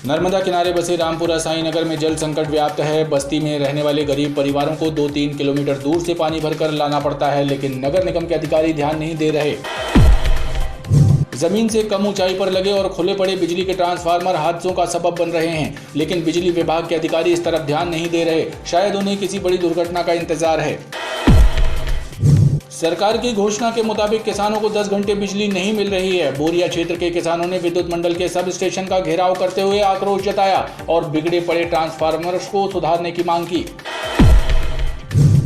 नर्मदा किनारे बसे रामपुरा साईनगर में जल संकट व्याप्त है। बस्ती में रहने वाले गरीब परिवारों को 2-3 किलोमीटर दूर से पानी भरकर लाना पड़ता है, लेकिन नगर निगम के अधिकारी ध्यान नहीं दे रहे। जमीन से कम ऊंचाई पर लगे और खुले पड़े बिजली के ट्रांसफार्मर हादसों का सबब बन रहे हैं, लेकिन बिजली विभाग के अधिकारी इस तरफ ध्यान नहीं दे रहे। शायद उन्हें किसी बड़ी दुर्घटना का इंतजार है। सरकार की घोषणा के मुताबिक किसानों को 10 घंटे बिजली नहीं मिल रही है। बोरिया क्षेत्र के किसानों ने विद्युत मंडल के सब स्टेशन का घेराव करते हुए आक्रोश जताया और बिगड़े पड़े ट्रांसफार्मर्स को सुधारने की मांग की।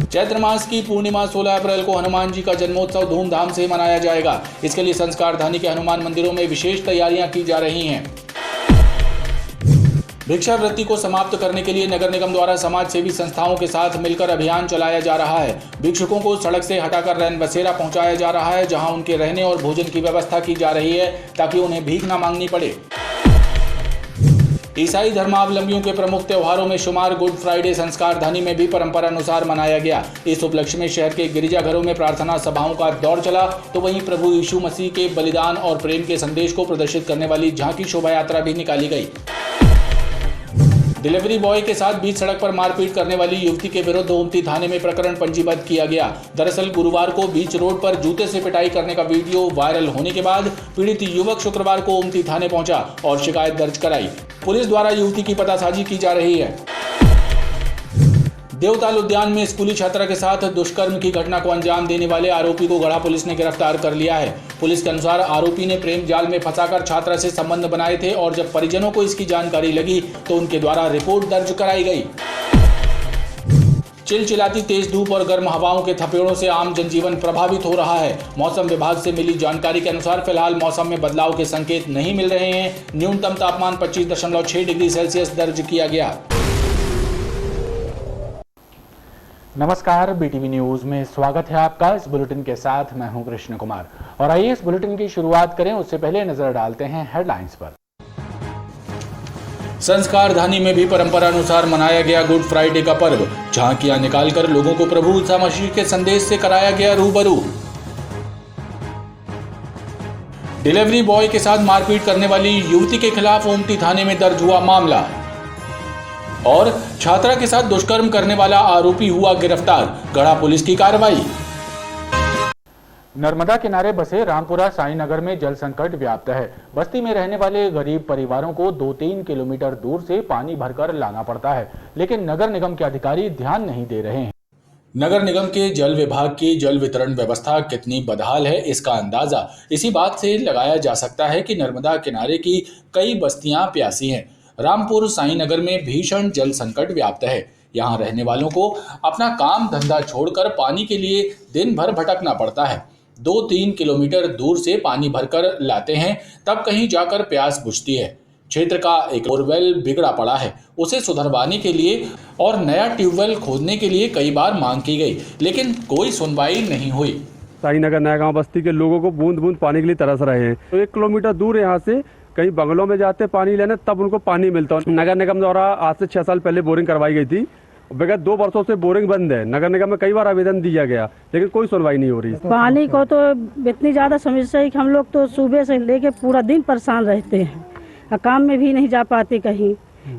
चैत्र मास की पूर्णिमा 16 अप्रैल को हनुमान जी का जन्मोत्सव धूमधाम से मनाया जाएगा। इसके लिए संस्कारधानी के हनुमान मंदिरों में विशेष तैयारियां की जा रही हैं। भिक्षावृत्ति को समाप्त करने के लिए नगर निगम द्वारा समाज सेवी संस्थाओं के साथ मिलकर अभियान चलाया जा रहा है। भिक्षुकों को सड़क से हटाकर रैन बसेरा पहुंचाया जा रहा है, जहां उनके रहने और भोजन की व्यवस्था की जा रही है ताकि उन्हें भीख न मांगनी पड़े। ईसाई धर्मावलंबियों के प्रमुख त्योहारों में शुमार गुड फ्राइडे संस्कारधानी में भी परंपरानुसार मनाया गया। इस उपलक्ष्य में शहर के गिरिजाघरों में प्रार्थना सभाओं का दौर चला, तो वहीं प्रभु यीशु मसीह के बलिदान और प्रेम के संदेश को प्रदर्शित करने वाली झांकी शोभा यात्रा भी निकाली गई। डिलीवरी बॉय के साथ बीच सड़क पर मारपीट करने वाली युवती के विरुद्ध ओमती थाने में प्रकरण पंजीबद्ध किया गया। दरअसल गुरुवार को बीच रोड पर जूते से पिटाई करने का वीडियो वायरल होने के बाद पीड़ित युवक शुक्रवार को ओमती थाने पहुंचा और शिकायत दर्ज कराई। पुलिस द्वारा युवती की पतासाजी की जा रही है। देवताल उद्यान में स्कूली छात्रा के साथ दुष्कर्म की घटना को अंजाम देने वाले आरोपी को गढ़ा पुलिस ने गिरफ्तार कर लिया है। पुलिस के अनुसार आरोपी ने प्रेम जाल में फंसाकर छात्रा से संबंध बनाए थे और जब परिजनों को इसकी जानकारी लगी तो उनके द्वारा रिपोर्ट दर्ज कराई गई। चिलचिलाती तेज धूप और गर्म हवाओं के थपेड़ों से आम जनजीवन प्रभावित हो रहा है। मौसम विभाग से मिली जानकारी के अनुसार फिलहाल मौसम में बदलाव के संकेत नहीं मिल रहे हैं। न्यूनतम तापमान 25.6 डिग्री सेल्सियस दर्ज किया गया। नमस्कार, बीटीवी न्यूज में स्वागत है आपका। इस बुलेटिन के साथ मैं हूं कृष्ण कुमार और आइए इस बुलेटिन की शुरुआत करें। उससे पहले नजर डालते हैं हेडलाइंस पर। संस्कारधानी में भी परंपरानुसार मनाया गया गुड फ्राइडे का पर्व। झांकियां निकालकर लोगों को प्रभु ईसा मसीह के संदेश से कराया गया रूबरू। डिलीवरी बॉय के साथ मारपीट करने वाली युवती के खिलाफ ओमती थाने में दर्ज हुआ मामला और छात्रा के साथ दुष्कर्म करने वाला आरोपी हुआ गिरफ्तार। गढ़ा पुलिस की कार्रवाई। नर्मदा किनारे बसे रामपुरा साईनगर में जल संकट व्याप्त है। बस्ती में रहने वाले गरीब परिवारों को 2-3 किलोमीटर दूर से पानी भरकर लाना पड़ता है, लेकिन नगर निगम के अधिकारी ध्यान नहीं दे रहे हैं। नगर निगम के जल विभाग की जल वितरण व्यवस्था कितनी बदहाल है, इसका अंदाजा इसी बात से लगाया जा सकता है कि नर्मदा किनारे की कई बस्तियां प्यासी हैं। रामपुर साईनगर में भीषण जल संकट व्याप्त है। यहाँ रहने वालों को अपना काम धंधा छोड़कर पानी के लिए दिन भर भटकना पड़ता है। 2-3 किलोमीटर दूर से पानी भरकर लाते हैं, तब कहीं जाकर प्यास बुझती है। क्षेत्र का एक बोरवेल बिगड़ा पड़ा है, उसे सुधरवाने के लिए और नया ट्यूबवेल खोदने के लिए कई बार मांग की गई, लेकिन कोई सुनवाई नहीं हुई। साईनगर नया गाँव बस्ती के लोगों को बूंद बूंद पानी के लिए तरस रहे हैं। तो 1 किलोमीटर दूर यहाँ से कहीं बंगलों में जाते पानी लेने, तब उनको पानी मिलता है। नगर निगम द्वारा आज से 6 साल पहले बोरिंग करवाई गई थी। विगत 2 वर्षों से बोरिंग बंद है। नगर निगम में कई बार आवेदन दिया गया, लेकिन कोई सुनवाई नहीं हो रही। पानी को तो इतनी ज्यादा समस्या है कि हम लोग तो सुबह से लेके पूरा दिन परेशान रहते हैं। काम में भी नहीं जा पाते कहीं,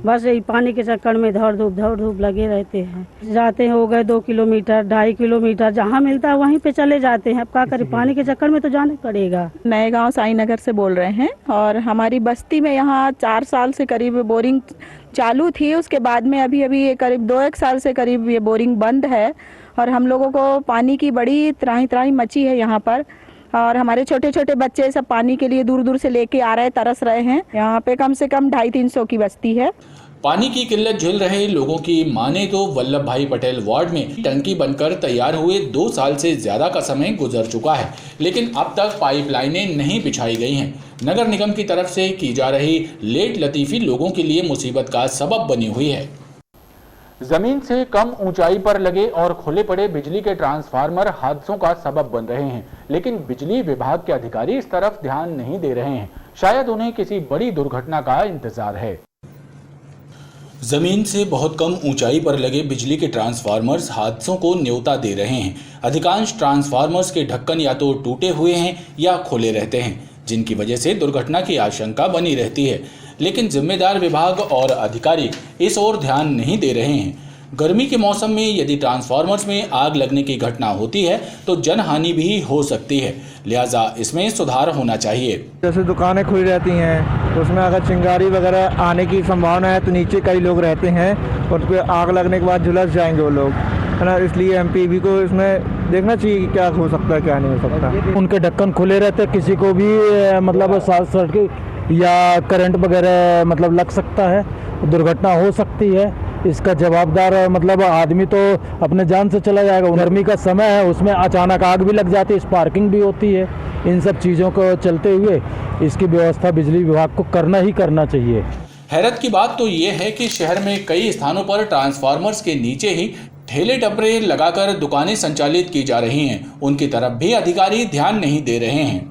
बस यही पानी के चक्कर में धड़ धूप लगे रहते हैं। जाते हो गए 2 किलोमीटर 2.5 किलोमीटर, जहाँ मिलता है वहीं पे चले जाते हैं। अब क्या करें, पानी के चक्कर में तो जाना पड़ेगा। नए गांव साईनगर से बोल रहे हैं और हमारी बस्ती में यहाँ 4 साल से करीब बोरिंग चालू थी। उसके बाद में अभी ये करीब 2-1 साल से करीब ये बोरिंग बंद है और हम लोगों को पानी की बड़ी त्राही मची है यहाँ पर। और हमारे छोटे छोटे बच्चे सब पानी के लिए दूर दूर से लेके आ रहे हैं, तरस रहे हैं। यहाँ पे कम से कम 250-300 की बस्ती है। पानी की किल्लत झेल रहे लोगों की माने तो वल्लभ भाई पटेल वार्ड में टंकी बनकर तैयार हुए 2 साल से ज्यादा का समय गुजर चुका है, लेकिन अब तक पाइपलाइनें नहीं बिछाई गई हैं। नगर निगम की तरफ से की जा रही लेट लतीफी लोगों के लिए मुसीबत का सबब बनी हुई है। जमीन से कम ऊंचाई पर लगे और खुले पड़े बिजली के ट्रांसफार्मर हादसों का सबब बन रहे हैं, लेकिन बिजली विभाग के अधिकारी इस तरफ ध्यान नहीं दे रहे हैं। शायद उन्हें किसी बड़ी दुर्घटना का इंतजार है। जमीन से बहुत कम ऊंचाई पर लगे बिजली के ट्रांसफार्मर्स हादसों को न्योता दे रहे हैं। अधिकांश ट्रांसफार्मर्स के ढक्कन या तो टूटे हुए हैं या खुले रहते हैं, जिनकी वजह से दुर्घटना की आशंका बनी रहती है। लेकिन जिम्मेदार विभाग और अधिकारी इस ओर ध्यान नहीं दे रहे हैं। गर्मी के मौसम में यदि ट्रांसफार्मर्स में आग लगने की घटना होती है तो जनहानि भी हो सकती है, लिहाजा इसमें सुधार होना चाहिए। जैसे दुकानें खुली रहती हैं तो उसमें अगर चिंगारी वगैरह आने की संभावना है तो नीचे कई लोग रहते हैं और उस पर आग लगने के बाद झुलस जाएंगे वो लोग, है ना। इसलिए एमपीबी को इसमें देखना चाहिए कि क्या हो सकता है क्या नहीं हो सकता। उनके ढक्कन खुले रहते, किसी को भी मतलब शॉर्ट सर्किट या करंट वगैरह मतलब लग सकता है, दुर्घटना हो सकती है। इसका जवाबदार मतलब आदमी तो अपने जान से चला जाएगा। गर्मी का समय है, उसमें अचानक आग भी लग जाती है, स्पार्किंग भी होती है। इन सब चीज़ों को चलते हुए इसकी व्यवस्था बिजली विभाग को करना ही करना चाहिए। हैरत की बात तो ये है कि शहर में कई स्थानों पर ट्रांसफार्मर्स के नीचे ही ठेले टपरे लगाकर दुकानें संचालित की जा रही हैं, उनकी तरफ भी अधिकारी ध्यान नहीं दे रहे हैं।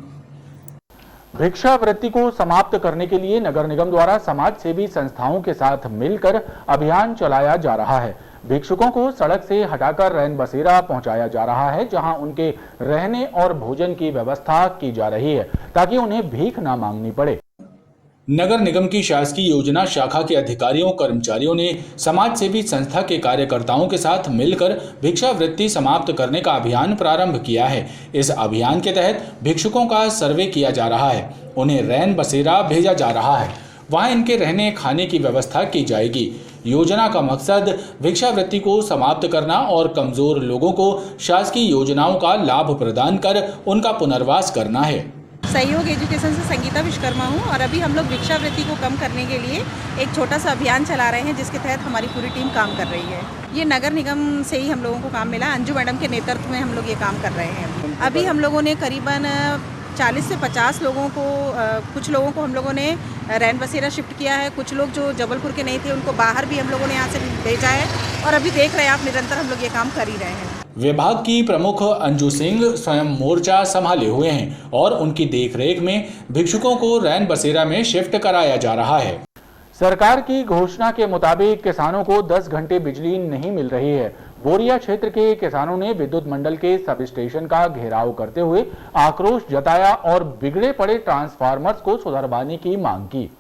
भिक्षावृत्ति को समाप्त करने के लिए नगर निगम द्वारा समाज सेवी संस्थाओं के साथ मिलकर अभियान चलाया जा रहा है। भिक्षुकों को सड़क से हटाकर रैन बसेरा पहुंचाया जा रहा है, जहां उनके रहने और भोजन की व्यवस्था की जा रही है ताकि उन्हें भीख ना मांगनी पड़े। नगर निगम की शासकीय योजना शाखा के अधिकारियों कर्मचारियों ने समाज सेवी संस्था के कार्यकर्ताओं के साथ मिलकर भिक्षावृत्ति समाप्त करने का अभियान प्रारंभ किया है। इस अभियान के तहत भिक्षुकों का सर्वे किया जा रहा है, उन्हें रैन बसेरा भेजा जा रहा है, वहां इनके रहने खाने की व्यवस्था की जाएगी। योजना का मकसद भिक्षावृत्ति को समाप्त करना और कमजोर लोगों को शासकीय योजनाओं का लाभ प्रदान कर उनका पुनर्वास करना है। सहयोग एजुकेशन से संगीता विश्वकर्मा हूँ और अभी हम लोग भिक्षावृत्ति को कम करने के लिए एक छोटा सा अभियान चला रहे हैं, जिसके तहत हमारी पूरी टीम काम कर रही है। ये नगर निगम से ही हम लोगों को काम मिला, अंजू मैडम के नेतृत्व में हम लोग ये काम कर रहे हैं। अभी हम लोगों ने करीबन 40 से 50 लोगों को, कुछ लोगों को हम लोगों ने रैन बसेरा शिफ्ट किया है, कुछ लोग जो जबलपुर के नहीं थे उनको बाहर भी हम लोगों ने यहाँ से भेजा है और अभी देख रहे हैं आप, निरंतर हम लोग ये काम कर ही रहे हैं। विभाग की प्रमुख अंजू सिंह स्वयं मोर्चा संभाले हुए हैं और उनकी देखरेख में भिक्षुकों को रैन बसेरा में शिफ्ट कराया जा रहा है। सरकार की घोषणा के मुताबिक किसानों को 10 घंटे बिजली नहीं मिल रही है। बोरिया क्षेत्र के किसानों ने विद्युत मंडल के सब स्टेशन का घेराव करते हुए आक्रोश जताया और बिगड़े पड़े ट्रांसफार्मर्स को सुधरवाने की मांग की।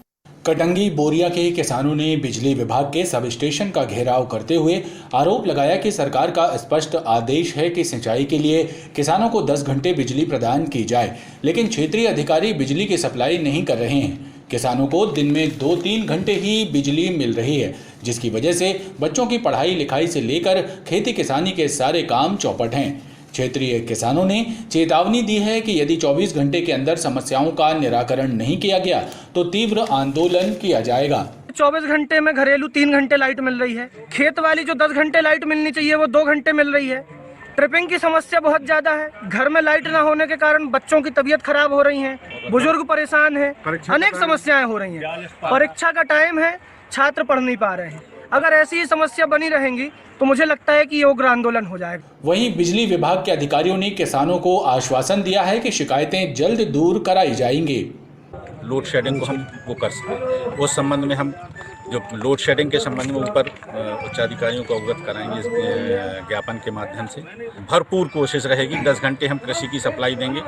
कटंगी बोरिया के किसानों ने बिजली विभाग के सब स्टेशन का घेराव करते हुए आरोप लगाया कि सरकार का स्पष्ट आदेश है कि सिंचाई के लिए किसानों को 10 घंटे बिजली प्रदान की जाए, लेकिन क्षेत्रीय अधिकारी बिजली की सप्लाई नहीं कर रहे हैं। किसानों को दिन में 2-3 घंटे ही बिजली मिल रही है, जिसकी वजह से बच्चों की पढ़ाई लिखाई से लेकर खेती किसानी के सारे काम चौपट हैं। क्षेत्रीय किसानों ने चेतावनी दी है कि यदि 24 घंटे के अंदर समस्याओं का निराकरण नहीं किया गया तो तीव्र आंदोलन किया जाएगा। 24 घंटे में घरेलू 3 घंटे लाइट मिल रही है, खेत वाली जो 10 घंटे लाइट मिलनी चाहिए वो 2 घंटे मिल रही है। ट्रिपिंग की समस्या बहुत ज्यादा है, घर में लाइट ना होने के कारण बच्चों की तबीयत खराब हो रही है, बुजुर्ग परेशान है, अनेक समस्याएं हो रही हैं। परीक्षा का टाइम है, छात्र पढ़ नहीं पा रहे हैं। अगर ऐसी ही समस्या बनी रहेंगी तो मुझे लगता है कि ये उग्र आंदोलन हो जाएगा। वहीं बिजली विभाग के अधिकारियों ने किसानों को आश्वासन दिया है कि शिकायतें जल्द दूर कराई जाएंगी। लोड शेडिंग को हम वो कर सकें, उस संबंध में हम जो लोड शेडिंग के संबंध में ऊपर उच्च अधिकारियों को अवगत कराएंगे इस ज्ञापन के माध्यम से। भरपूर कोशिश रहेगी, 10 घंटे हम कृषि की सप्लाई देंगे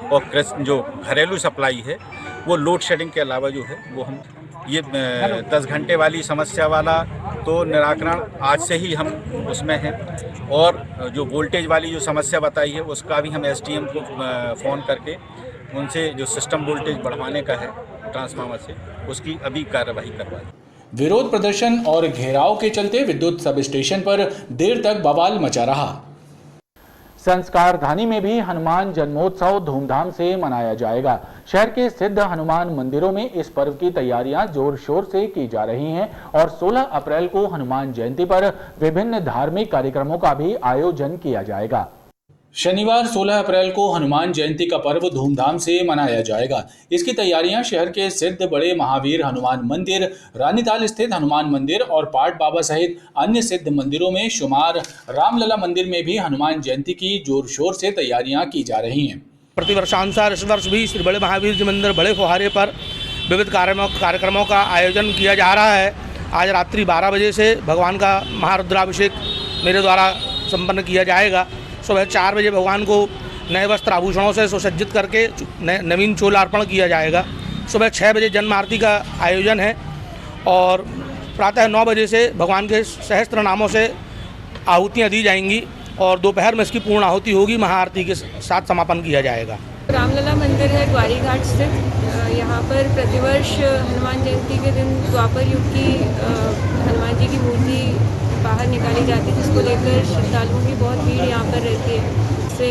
और जो घरेलू सप्लाई है वो लोड शेडिंग के अलावा जो है वो हम ये 10 घंटे वाली समस्या वाला तो निराकरण आज से ही हम उसमें हैं, और जो वोल्टेज वाली जो समस्या बताई है उसका भी हम एसडीएम को फ़ोन करके उनसे जो सिस्टम वोल्टेज बढ़वाने का है ट्रांसफार्मर से, उसकी अभी कार्यवाही करवाई। विरोध प्रदर्शन और घेराव के चलते विद्युत सब स्टेशन पर देर तक बवाल मचा रहा। संस्कारधानी में भी हनुमान जन्मोत्सव धूमधाम से मनाया जाएगा। शहर के सिद्ध हनुमान मंदिरों में इस पर्व की तैयारियां जोर शोर से की जा रही हैं और 16 अप्रैल को हनुमान जयंती पर विभिन्न धार्मिक कार्यक्रमों का भी आयोजन किया जाएगा। शनिवार 16 अप्रैल को हनुमान जयंती का पर्व धूमधाम से मनाया जाएगा। इसकी तैयारियां शहर के सिद्ध बड़े महावीर हनुमान मंदिर, रानीताल स्थित हनुमान मंदिर और पाट बाबा सहित अन्य सिद्ध मंदिरों में शुमार रामलला मंदिर में भी हनुमान जयंती की जोर शोर से तैयारियां की जा रही हैं। प्रतिवर्षानुसार इस वर्ष भी श्री बड़े महावीर जी मंदिर बड़े फुहारे पर विविध कार्यक्रमों का आयोजन किया जा रहा है। आज रात्रि 12 बजे से भगवान का महारुद्राभिषेक मेरे द्वारा संपन्न किया जाएगा। सुबह 4 बजे भगवान को नए वस्त्र आभूषणों से सुसज्जित करके नवीन चोला अर्पण किया जाएगा। सुबह 6 बजे जन्म आरती का आयोजन है और प्रातः 9 बजे से भगवान के सहस्त्र नामों से आहुतियाँ दी जाएंगी और दोपहर में इसकी पूर्ण आहुति होगी, महाआरती के साथ समापन किया जाएगा। रामलला मंदिर है ग्वारी घाट स्थित। यहाँ पर प्रतिवर्ष हनुमान जयंती के दिन द्वापर युग की हनुमान जी की मूर्ति बाहर निकाली जाती है, जिसको लेकर श्रद्धालुओं की बहुत भीड़ यहाँ पर रहती है। इससे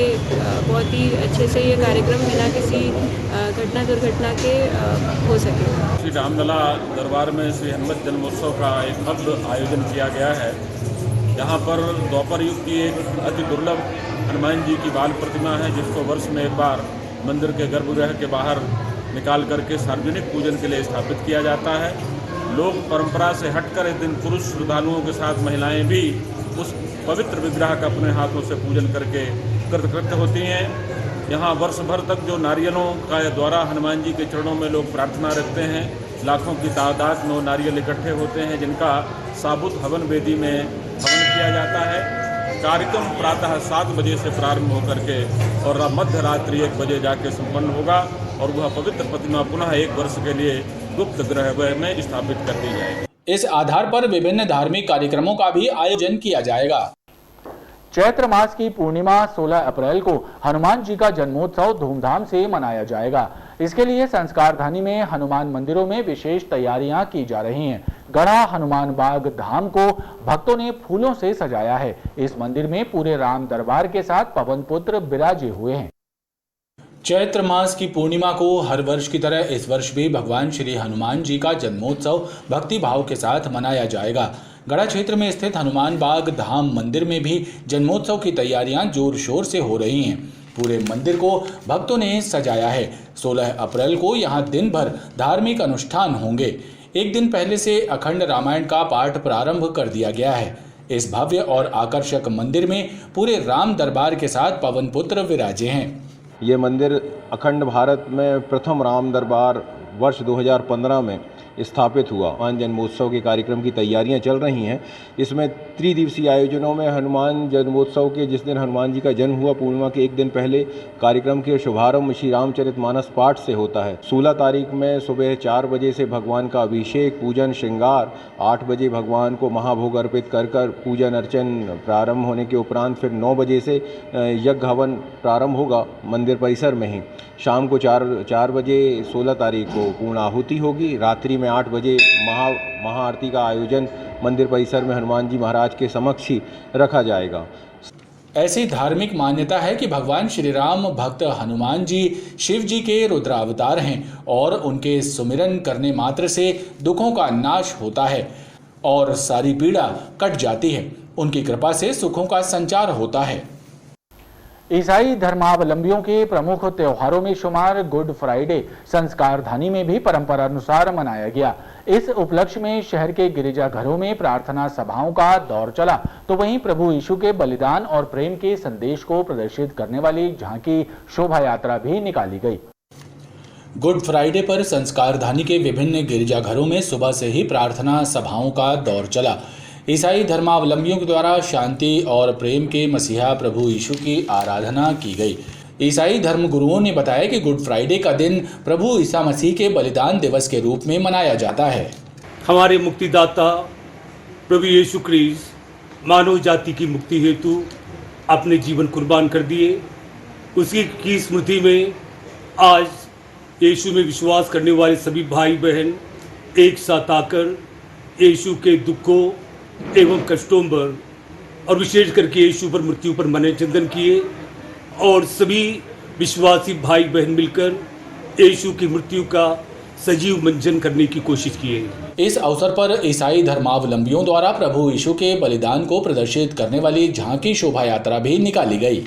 बहुत ही अच्छे से ये कार्यक्रम बिना किसी घटना दुर्घटना के हो सके। श्री रामलला दरबार में श्री हनुमत जन्मोत्सव का एक भव्य आयोजन किया गया है। यहाँ पर द्वापर युग की एक अति दुर्लभ हनुमान जी की बाल प्रतिमा है, जिसको वर्ष में एक बार मंदिर के गर्भगृह के बाहर निकाल करके सार्वजनिक पूजन के लिए स्थापित किया जाता है। लोक परंपरा से हटकर इस दिन पुरुष श्रद्धालुओं के साथ महिलाएं भी उस पवित्र विग्रह का अपने हाथों से पूजन करके कृतकृत्य होती हैं। यहाँ वर्ष भर तक जो नारियलों का द्वारा हनुमान जी के चरणों में लोग प्रार्थना रखते हैं, लाखों की तादाद में नारियल इकट्ठे होते हैं, जिनका साबुत हवन वेदी में हवन किया जाता है। कार्यक्रम प्रातः 7 बजे से प्रारंभ होकर के और मध्य रात्रि 1 बजे जाके संपन्न होगा और वह पवित्र प्रतिमा पुनः 1 वर्ष के लिए गुप्त गृह में स्थापित कर दी जाएगी। इस आधार पर विभिन्न धार्मिक कार्यक्रमों का भी आयोजन किया जाएगा। चैत्र मास की पूर्णिमा 16 अप्रैल को हनुमान जी का जन्मोत्सव धूमधाम से मनाया जाएगा। इसके लिए संस्कारधानी में हनुमान मंदिरों में विशेष तैयारियां की जा रही हैं। गढ़ा हनुमान बाग धाम को भक्तों ने फूलों से सजाया है। इस मंदिर में पूरे राम दरबार के साथ पवन पुत्र विराजे हुए हैं। चैत्र मास की पूर्णिमा को हर वर्ष की तरह इस वर्ष भी भगवान श्री हनुमान जी का जन्मोत्सव भक्ति भाव के साथ मनाया जाएगा। गढ़ा क्षेत्र में स्थित हनुमान बाग धाम मंदिर में भी जन्मोत्सव की तैयारियां जोर शोर से हो रही हैं। पूरे मंदिर को भक्तों ने सजाया है। 16 अप्रैल को यहां दिन भर धार्मिक अनुष्ठान होंगे। एक दिन पहले से अखंड रामायण का पाठ प्रारंभ कर दिया गया है। इस भव्य और आकर्षक मंदिर में पूरे राम दरबार के साथ पवन पुत्र विराजे हैं। ये मंदिर अखंड भारत में प्रथम राम दरबार वर्ष 2015 में स्थापित हुआ। हनुमान जन्मोत्सव के कार्यक्रम की तैयारियां चल रही हैं। इसमें त्रिदिवसीय आयोजनों में हनुमान जन्मोत्सव के जिस दिन हनुमान जी का जन्म हुआ, पूर्णिमा के एक दिन पहले कार्यक्रम के शुभारंभ श्री रामचरितमानस पाठ से होता है। 16 तारीख में सुबह 4 बजे से भगवान का अभिषेक, पूजन, श्रृंगार, 8 बजे भगवान को महाभोग अर्पित कर पूजन अर्चन प्रारंभ होने के उपरांत फिर 9 बजे से यज्ञ हवन प्रारंभ होगा मंदिर परिसर में ही। शाम को 4 बजे 16 तारीख को पूर्ण आहुति होगी। रात्रि में 8 बजे महाआरती का आयोजन मंदिर परिसर में हनुमान जी महाराज के समक्ष ही रखा जाएगा। ऐसी धार्मिक मान्यता है कि भगवान श्री राम भक्त हनुमान जी शिव जी के रुद्रावतार हैं और उनके सुमिरन करने मात्र से दुखों का नाश होता है और सारी पीड़ा कट जाती है। उनकी कृपा से सुखों का संचार होता है। ईसाई धर्मावलंबियों के प्रमुख त्योहारों में शुमार गुड फ्राइडे संस्कारधानी में भी परंपरा अनुसार मनाया गया। इस उपलक्ष्य में शहर के गिरिजाघरों में प्रार्थना सभाओं का दौर चला, तो वहीं प्रभु यीशु के बलिदान और प्रेम के संदेश को प्रदर्शित करने वाली झांकी शोभा यात्रा भी निकाली गई। गुड फ्राइडे पर संस्कारधानी के विभिन्न गिरिजाघरों में सुबह से ही प्रार्थना सभाओं का दौर चला। ईसाई धर्मावलंबियों के द्वारा शांति और प्रेम के मसीहा प्रभु यीशु की आराधना की गई। ईसाई धर्म गुरुओं ने बताया कि गुड फ्राइडे का दिन प्रभु ईसा मसीह के बलिदान दिवस के रूप में मनाया जाता है। हमारे मुक्तिदाता प्रभु यीशु क्रिस्ट मानव जाति की मुक्ति हेतु अपने जीवन कुर्बान कर दिए। उसी की स्मृति में आज यीशु में विश्वास करने वाले सभी भाई बहन एक साथ आकर यीशु के दुखों एवं कष्टों पर और विशेष करके यीशु पर मृत्यु पर मने चिंतन किए और सभी विश्वासी भाई बहन मिलकर यीशु की मृत्यु का सजीव मंजन करने की कोशिश की है। इस अवसर पर ईसाई धर्मावलंबियों द्वारा प्रभु यीशु के बलिदान को प्रदर्शित करने वाली झांकी शोभा यात्रा भी निकाली गई।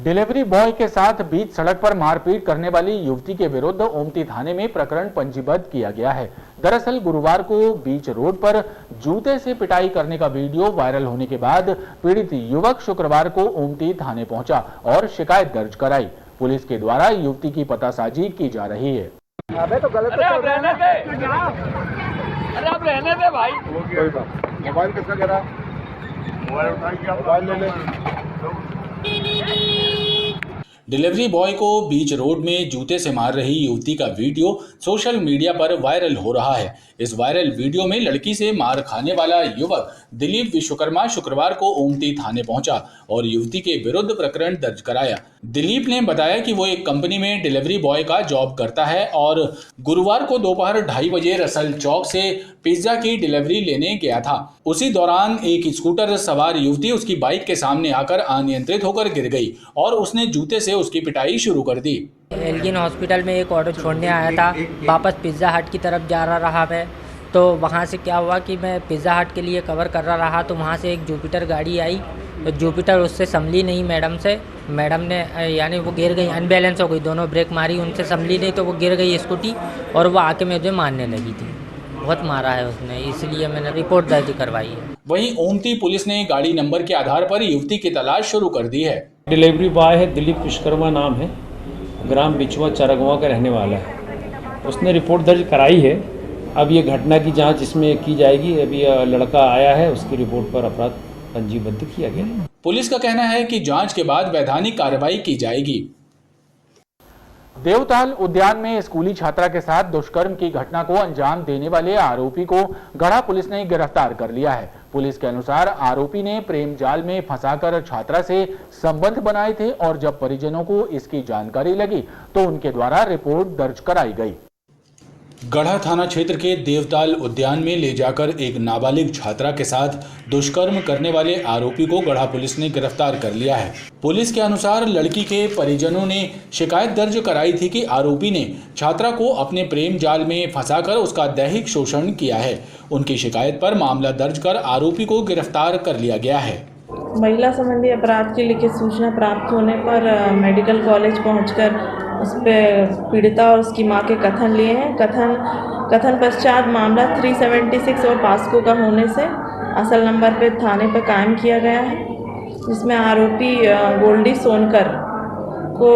डिलीवरी बॉय के साथ बीच सड़क पर मारपीट करने वाली युवती के विरुद्ध ओमती थाने में प्रकरण पंजीबद्ध किया गया है। दरअसल गुरुवार को बीच रोड पर जूते से पिटाई करने का वीडियो वायरल होने के बाद पीड़ित युवक शुक्रवार को ओमती थाने पहुंचा और शिकायत दर्ज कराई। पुलिस के द्वारा युवती की पतासाजी की जा रही है। अबे तो गलत तो रहने दे भाई। मोबाइल किसका गिरा? मोबाइल उठाइए, मोबाइल ले ले। डिलीवरी बॉय को बीच रोड में जूते से मार रही युवती का वीडियो सोशल मीडिया पर वायरल हो रहा है। इस वायरल वीडियो में लड़की से मार खाने वाला युवक दिलीप विश्वकर्मा शुक्रवार को ओमती थाने पहुंचा और युवती के विरुद्ध प्रकरण दर्ज कराया। दिलीप ने बताया कि वो एक कंपनी में डिलीवरी बॉय का जॉब करता है और गुरुवार को दोपहर 2:30 बजे रसल चौक से पिज्जा की डिलीवरी लेने गया था। उसी दौरान एक स्कूटर सवार युवती उसकी बाइक के सामने आकर अनियंत्रित होकर गिर गई और उसने जूते से उसकी पिटाई शुरू कर दी। एल्गिन हॉस्पिटल में एक ऑटो छोड़ने आया था, वापस पिज़्ज़ा हट की तरफ जा रहा है, तो वहाँ से क्या हुआ कि मैं पिज़्ज़ा हट के लिए कवर कर रहा तो वहाँ से एक जुपिटर गाड़ी आई, तो जुपिटर उससे संभली नहीं मैडम ने यानी वो गिर गई, अनबैलेंस हो गई, दोनों ब्रेक मारी, उनसे संभली नहीं तो वो गिर गई स्कूटी और वो आके मुझे मारने लगी थी। बहुत मारा है उसने, इसलिए मैंने रिपोर्ट दर्ज करवाई है। वहीं ओमती पुलिस ने गाड़ी नंबर के आधार पर युवती की तलाश शुरू कर दी है। डिलीवरी बॉय है, दिलीप विश्वकर्मा नाम है, ग्राम बिचवा चरगवा का रहने वाला है। उसने रिपोर्ट दर्ज कराई है। अब ये घटना की जांच इसमें की जाएगी। अभी लड़का आया है, उसकी रिपोर्ट पर अपराध पंजीबद्ध किया गया। पुलिस का कहना है कि जांच के बाद वैधानिक कार्रवाई की जाएगी। देवताल उद्यान में स्कूली छात्रा के साथ दुष्कर्म की घटना को अंजाम देने वाले आरोपी को गढ़ा पुलिस ने गिरफ्तार कर लिया है। पुलिस के अनुसार आरोपी ने प्रेम जाल में फंसाकर छात्रा से संबंध बनाए थे और जब परिजनों को इसकी जानकारी लगी तो उनके द्वारा रिपोर्ट दर्ज कराई गई। गढ़ा थाना क्षेत्र के देवताल उद्यान में ले जाकर एक नाबालिग छात्रा के साथ दुष्कर्म करने वाले आरोपी को गढ़ा पुलिस ने गिरफ्तार कर लिया है। पुलिस के अनुसार लड़की के परिजनों ने शिकायत दर्ज कराई थी कि आरोपी ने छात्रा को अपने प्रेम जाल में फंसाकर उसका दैहिक शोषण किया है। उनकी शिकायत पर मामला दर्ज कर आरोपी को गिरफ्तार कर लिया गया है। महिला संबंधी अपराध की लिखित सूचना प्राप्त होने पर मेडिकल कॉलेज पहुंचकर उस पर पीड़िता और उसकी मां के कथन लिए हैं। कथन पश्चात मामला 376 और पास्को का होने से असल नंबर पे थाने पर कायम किया गया है, जिसमें आरोपी गोल्डी सोनकर को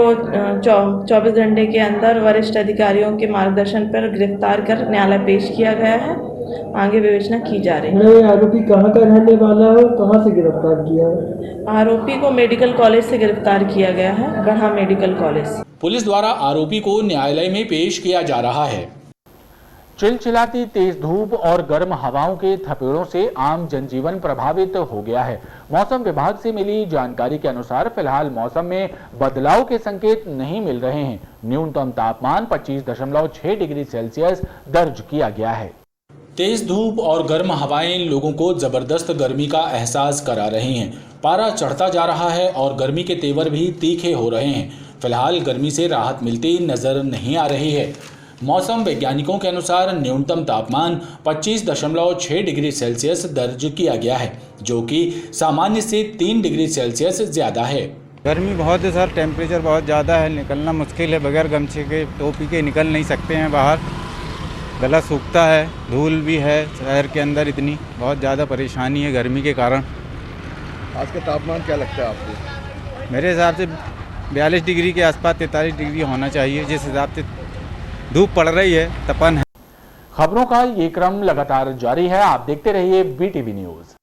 24 घंटे के अंदर वरिष्ठ अधिकारियों के मार्गदर्शन पर गिरफ्तार कर न्यायालय पेश किया गया है। आगे विवेचना की जा रही है। आरोपी कहाँ का रहने वाला है और कहाँ से गिरफ्तार किया है? आरोपी को मेडिकल कॉलेज से गिरफ्तार किया गया है, गढ़ा मेडिकल कॉलेज। पुलिस द्वारा आरोपी को न्यायालय में पेश किया जा रहा है। चिलचिलाती तेज धूप और गर्म हवाओं के थपेड़ों से आम जनजीवन प्रभावित हो गया है। मौसम विभाग से मिली जानकारी के अनुसार फिलहाल मौसम में बदलाव के संकेत नहीं मिल रहे हैं। न्यूनतम तापमान 25.6 डिग्री सेल्सियस दर्ज किया गया है। तेज धूप और गर्म हवाएं लोगों को जबरदस्त गर्मी का एहसास करा रही हैं। पारा चढ़ता जा रहा है और गर्मी के तेवर भी तीखे हो रहे हैं। फिलहाल गर्मी से राहत मिलती नजर नहीं आ रही है। मौसम वैज्ञानिकों के अनुसार न्यूनतम तापमान 25.6 डिग्री सेल्सियस दर्ज किया गया है, जो कि सामान्य से 3 डिग्री सेल्सियस ज़्यादा है। गर्मी बहुत है सर, टेम्परेचर बहुत ज़्यादा है, निकलना मुश्किल है। बगैर गमछे के टोपी के निकल नहीं सकते हैं बाहर, गला सूखता है, धूल भी है शहर के अंदर, इतनी बहुत ज़्यादा परेशानी है गर्मी के कारण। आज का तापमान क्या लगता है आपको? मेरे हिसाब से 42 डिग्री के आसपास 43 डिग्री होना चाहिए। जिस हिसाब से धूप पड़ रही है, तपन है। खबरों का ये क्रम लगातार जारी है। आप देखते रहिए BTV न्यूज़।